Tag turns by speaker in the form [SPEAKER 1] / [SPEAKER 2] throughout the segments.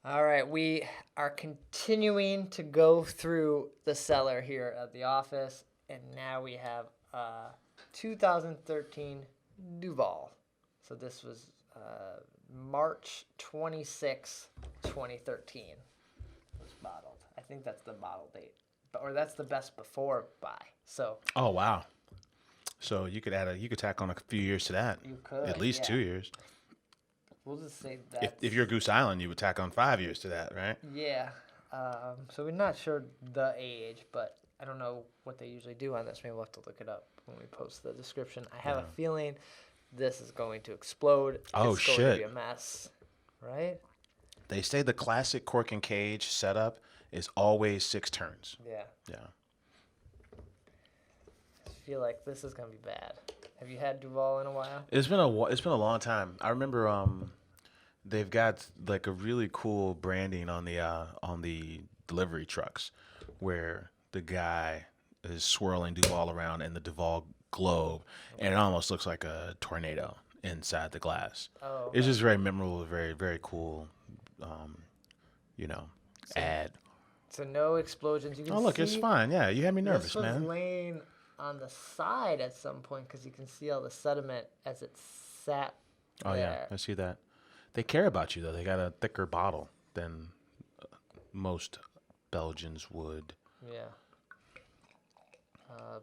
[SPEAKER 1] All right, we are continuing to go through the cellar here at the office, and now we have 2013 Duvel. So this was March 26, 2013. It was bottled. I think that's the bottle date, or that's the best before buy. So
[SPEAKER 2] Oh wow! So you could tack on a few years to that.
[SPEAKER 1] you could
[SPEAKER 2] At least 2 years.
[SPEAKER 1] We'll just say
[SPEAKER 2] If
[SPEAKER 1] that.
[SPEAKER 2] you're Goose Island, you would tack on 5 years to that, right?
[SPEAKER 1] Yeah. So we're not sure the age, but I don't know what they usually do on this. Maybe we'll have to look it up when we post the description. I have a feeling this is going to explode.
[SPEAKER 2] Oh,
[SPEAKER 1] It's going to be
[SPEAKER 2] shit.
[SPEAKER 1] a mess, right?
[SPEAKER 2] They say the classic cork and cage setup is always 6 turns.
[SPEAKER 1] Yeah.
[SPEAKER 2] Yeah.
[SPEAKER 1] I feel like this is going to be bad. Have you had Duval in a while?
[SPEAKER 2] It's been a long time. I remember they've got like a really cool branding on the delivery trucks where the guy is swirling Duval around in the Duval globe and it almost looks like a tornado inside the glass.
[SPEAKER 1] Oh,
[SPEAKER 2] It's just very memorable, very very cool you know, ad.
[SPEAKER 1] so no explosions. You can
[SPEAKER 2] Oh look,
[SPEAKER 1] see
[SPEAKER 2] it's fine. Yeah, you had me nervous,
[SPEAKER 1] this was
[SPEAKER 2] man.
[SPEAKER 1] laying on the side at some point because you can see all the sediment as it sat
[SPEAKER 2] Oh
[SPEAKER 1] there.
[SPEAKER 2] yeah, I see that. They care about you though. They got a thicker bottle than most Belgians would.
[SPEAKER 1] Yeah.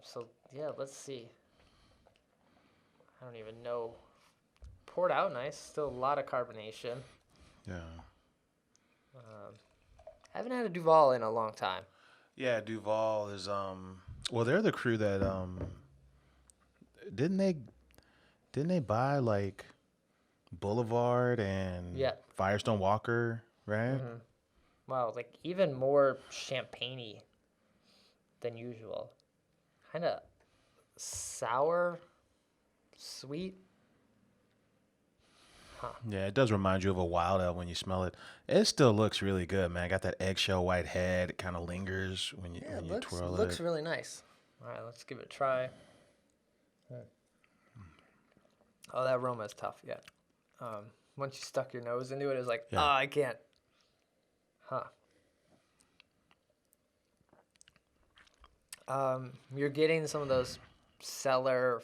[SPEAKER 1] So yeah, let's see. I don't even know. Poured out nice. Still a lot of carbonation.
[SPEAKER 2] Yeah.
[SPEAKER 1] Haven't had a Duval in a long time.
[SPEAKER 2] Yeah, Duval is well they're the crew that didn't they buy like Boulevard and
[SPEAKER 1] Yeah.
[SPEAKER 2] Firestone Walker, right?
[SPEAKER 1] Wow, like even more champagne-y than usual. Kind of sour, sweet.
[SPEAKER 2] Yeah, it does remind you of a wild ale when you smell it. It still looks really good, man. Got that eggshell white head. It kind of lingers when you twirl
[SPEAKER 1] looks
[SPEAKER 2] it.
[SPEAKER 1] really nice. All right, let's give it a try. Oh, that aroma is tough. Yeah. Once you stuck your nose into it, it was like,
[SPEAKER 2] Yeah.
[SPEAKER 1] I can't. Huh. You're getting some of those cellar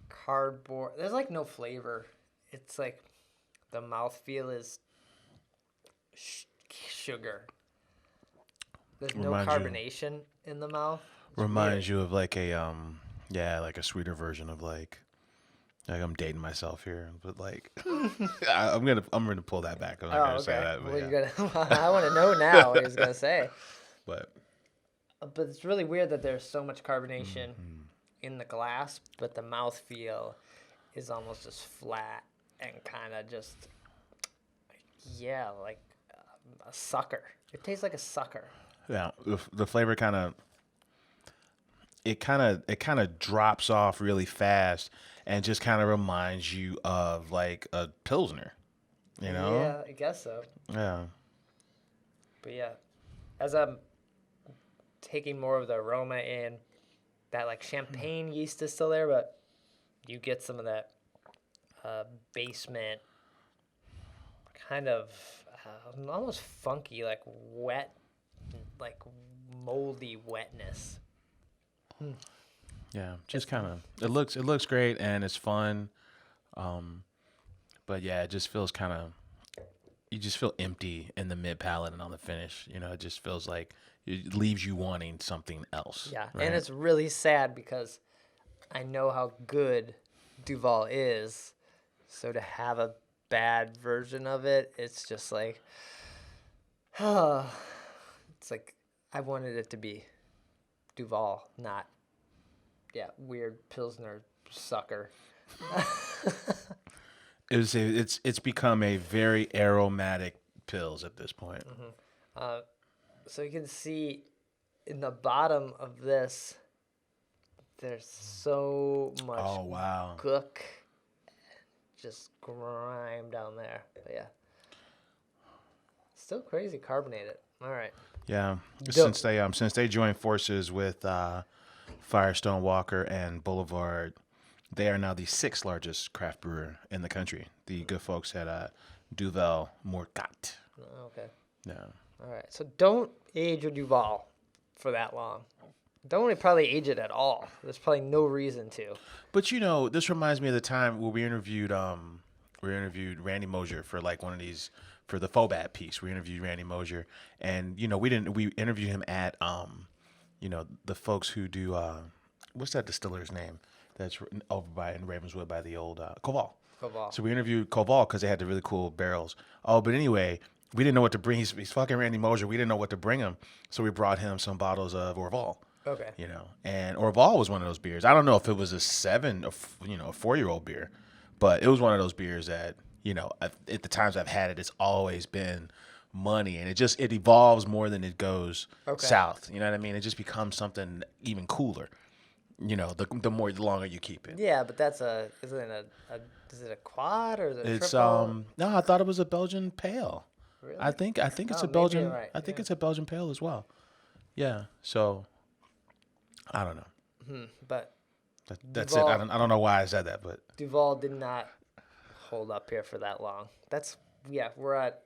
[SPEAKER 1] cardboard. There's like no flavor. It's like the mouthfeel is sugar. There's no
[SPEAKER 2] Reminds you-
[SPEAKER 1] carbonation in the mouth. It's
[SPEAKER 2] Reminds you of like a like a sweeter version of like I'm dating myself here, but like I'm gonna pull that back. I'm not
[SPEAKER 1] weird.
[SPEAKER 2] gonna say that, but
[SPEAKER 1] Well,
[SPEAKER 2] yeah.
[SPEAKER 1] you're gonna, I want to know now what he was gonna say.
[SPEAKER 2] But
[SPEAKER 1] But it's really weird that there's so much carbonation in the glass, but the mouthfeel is almost just flat and kind of just, yeah, like a sucker. It tastes like a sucker.
[SPEAKER 2] yeah, the flavor kind of drops off really fast and just kind of reminds you of like a pilsner, you know?
[SPEAKER 1] Yeah, I guess so.
[SPEAKER 2] Yeah.
[SPEAKER 1] But yeah, as I'm taking more of the aroma in, that like champagne yeast is still there, but you get some of that basement kind of almost funky, like wet, like moldy wetness.
[SPEAKER 2] Yeah, just kind of it looks great and it's fun, but yeah, it just feels kind of you just feel empty in the mid palate and on the finish. You know, it just feels like it leaves you wanting something else.
[SPEAKER 1] Yeah,
[SPEAKER 2] right?
[SPEAKER 1] and it's really sad because I know how good Duval is, so to have a bad version of it, it's just like, it's like I wanted it to be Duval, not weird Pilsner sucker.
[SPEAKER 2] It's become a very aromatic pills at this point.
[SPEAKER 1] So you can see in the bottom of this, there's so much
[SPEAKER 2] Oh wow!
[SPEAKER 1] gook, just grime down there. But yeah, still crazy carbonated. All right.
[SPEAKER 2] Yeah,
[SPEAKER 1] Dope.
[SPEAKER 2] since they joined forces with Firestone Walker and Boulevard, they are now the 6th largest craft brewer in the country. The good folks at Duvel Morcat.
[SPEAKER 1] Okay.
[SPEAKER 2] Yeah.
[SPEAKER 1] All right. So don't age your Duval for that long. Don't probably age it at all. There's probably no reason to.
[SPEAKER 2] But you know, this reminds me of the time where we interviewed Randy Mosier for like one of these for the Fobat piece. We interviewed Randy Mosier, and you know, we interviewed him at you know, the folks who do what's that distiller's name that's over by in Ravenswood by the old Koval.
[SPEAKER 1] Koval.
[SPEAKER 2] So we interviewed Koval because they had the really cool barrels. Oh, but anyway, we didn't know what to bring. He's fucking Randy Mosier. We didn't know what to bring him, so we brought him some bottles of Orval.
[SPEAKER 1] Okay.
[SPEAKER 2] You know, and Orval was one of those beers. I don't know if it was a 4-year-old beer, but it was one of those beers that, you know, at the times I've had it, it's always been money, and it evolves more than it goes south. You know what I mean? It just becomes something even cooler. You know, the longer you keep it.
[SPEAKER 1] Yeah, but that's is it a quad or is it a
[SPEAKER 2] It's
[SPEAKER 1] triple?
[SPEAKER 2] no, I thought it was a Belgian pale.
[SPEAKER 1] Really?
[SPEAKER 2] I think it's a
[SPEAKER 1] maybe
[SPEAKER 2] Belgian.
[SPEAKER 1] you're right.
[SPEAKER 2] I think
[SPEAKER 1] Yeah.
[SPEAKER 2] it's a Belgian pale as well. Yeah. So I don't know.
[SPEAKER 1] But
[SPEAKER 2] That's
[SPEAKER 1] Duval-
[SPEAKER 2] it. I don't know why I said that, but
[SPEAKER 1] Duval did not hold up here for that long. We're at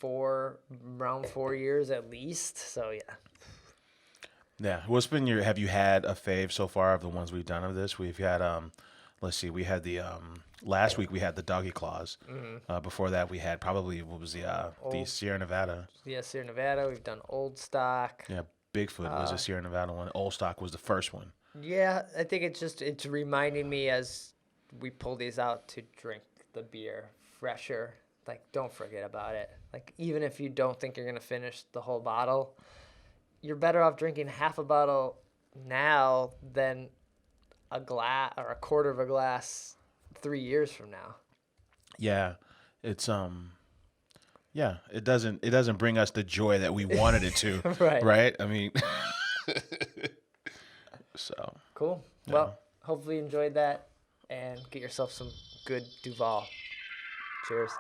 [SPEAKER 1] around 4 years at least. So yeah.
[SPEAKER 2] yeah. What's been have you had a fave so far of the ones we've done of this? We've had let's see, we had the last week we had the Doggy Claws. Before that we had probably what was the Sierra Nevada.
[SPEAKER 1] Yeah, Sierra Nevada. We've done Old Stock.
[SPEAKER 2] Yeah, Bigfoot was a Sierra Nevada one. Old Stock was the first one.
[SPEAKER 1] Yeah, I think it's reminding me as we pull these out to drink the beer fresher. Like, don't forget about it. Like, even if you don't think you're gonna finish the whole bottle, you're better off drinking half a bottle now than a glass or a quarter of a glass 3 years from now.
[SPEAKER 2] Yeah, it's yeah, it doesn't bring us the joy that we wanted it to.
[SPEAKER 1] Right.
[SPEAKER 2] Right? I mean, so
[SPEAKER 1] Cool.
[SPEAKER 2] Yeah.
[SPEAKER 1] Well, hopefully you enjoyed that and get yourself some good Duval. Cheers.